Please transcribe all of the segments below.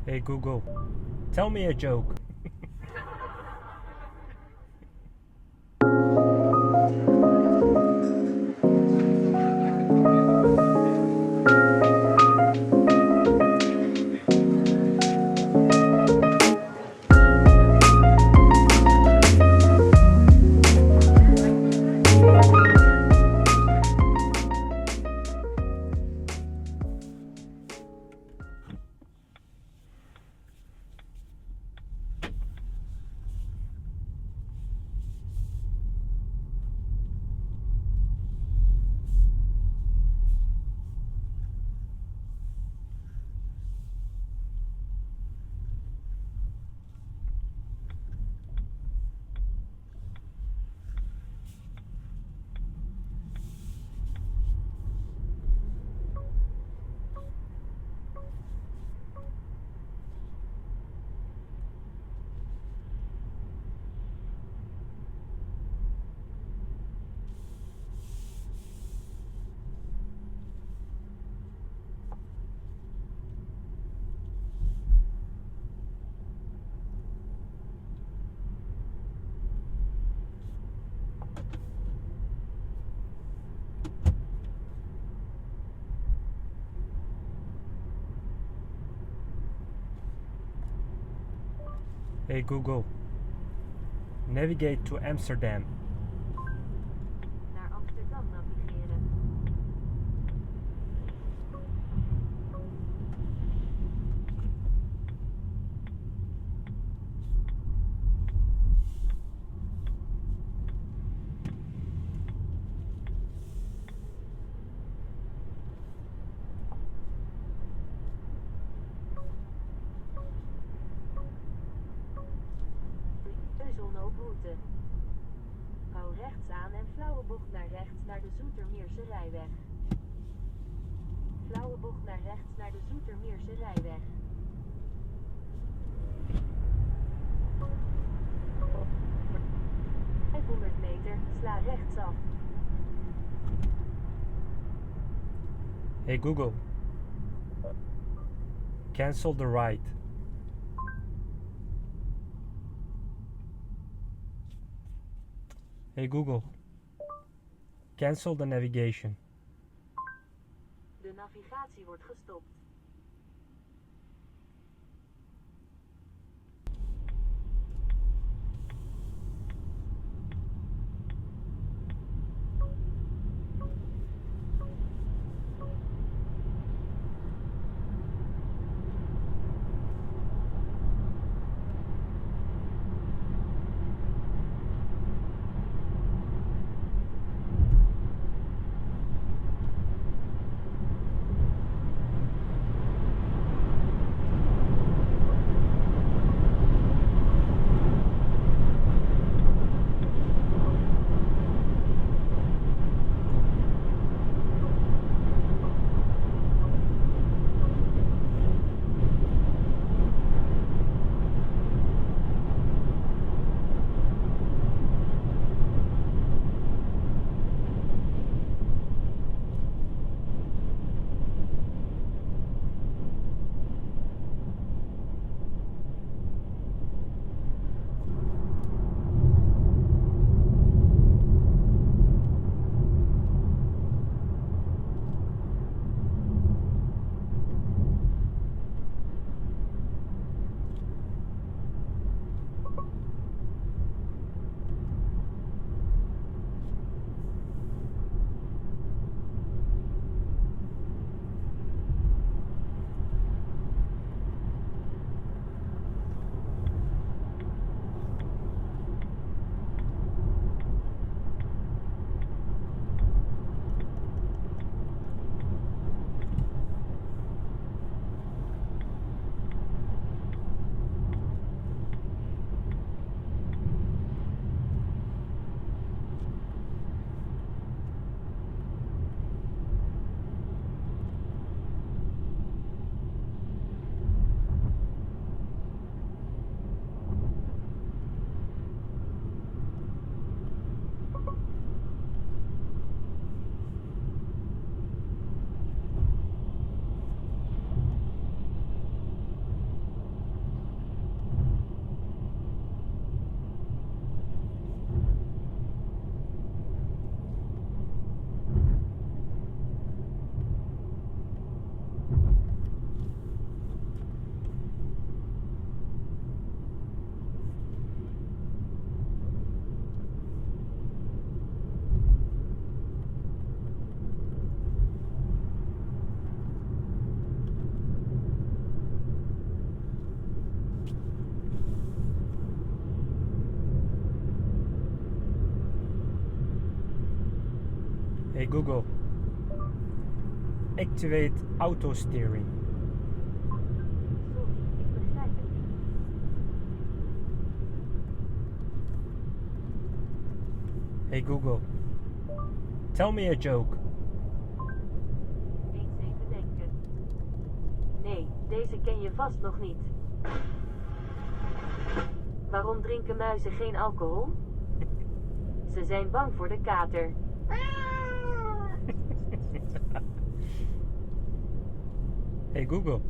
Hey Google, tell me a joke. Hey Google, navigate to Amsterdam. Naar Amsterdam navigeren. Eusselnoodroute. Hou rechts aan en flauwe bocht naar rechts naar de Zoetermeerse rijweg. Flauwe bocht naar rechts naar de Zoetermeerse rijweg. Op 500 meter, sla rechtsaf. Hey Google, cancel the ride. Hey Google, cancel the navigation. De navigatie wordt gestopt. Hey Google. Activate auto steering. Sorry, ik begrijp het niet. Hey Google. Tell me a joke. Eens even denken. Nee, deze ken je vast nog niet. Waarom drinken muizen geen alcohol? Ze zijn bang voor de kater. Hey Google.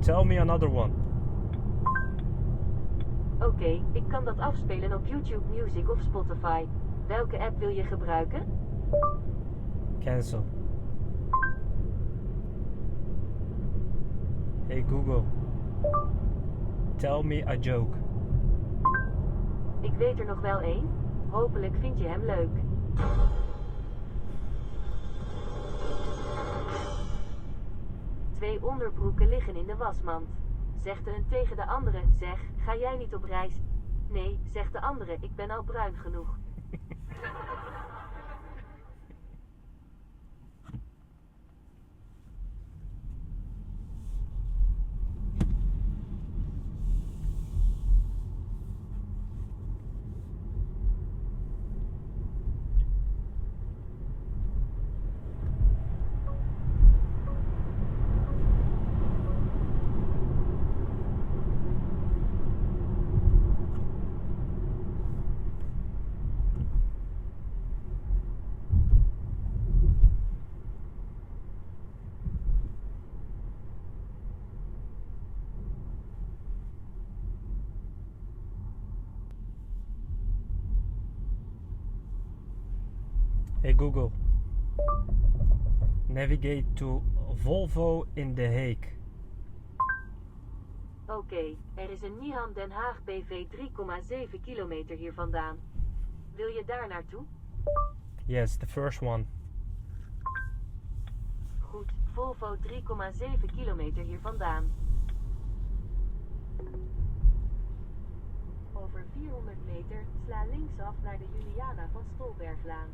Tell me another one. Oké, ik kan dat afspelen op YouTube Music of Spotify. Welke app wil je gebruiken? Cancel. Hey Google. Tell me a joke. Ik weet er nog wel één. Hopelijk vind je hem leuk. Twee onderbroeken liggen in de wasmand. Zegt de een tegen de andere: zeg, ga jij niet op reis? Nee, zegt de andere: ik ben al bruin genoeg. Hey Google. Navigate to Volvo in The Hague. Oké, er is een Nihan Den Haag BV 3,7 kilometer hier vandaan. Wil je daar naartoe? Yes, the first one. Goed, Volvo 3,7 kilometer hier vandaan. Over 400 meter sla linksaf naar de Juliana van Stolberglaan.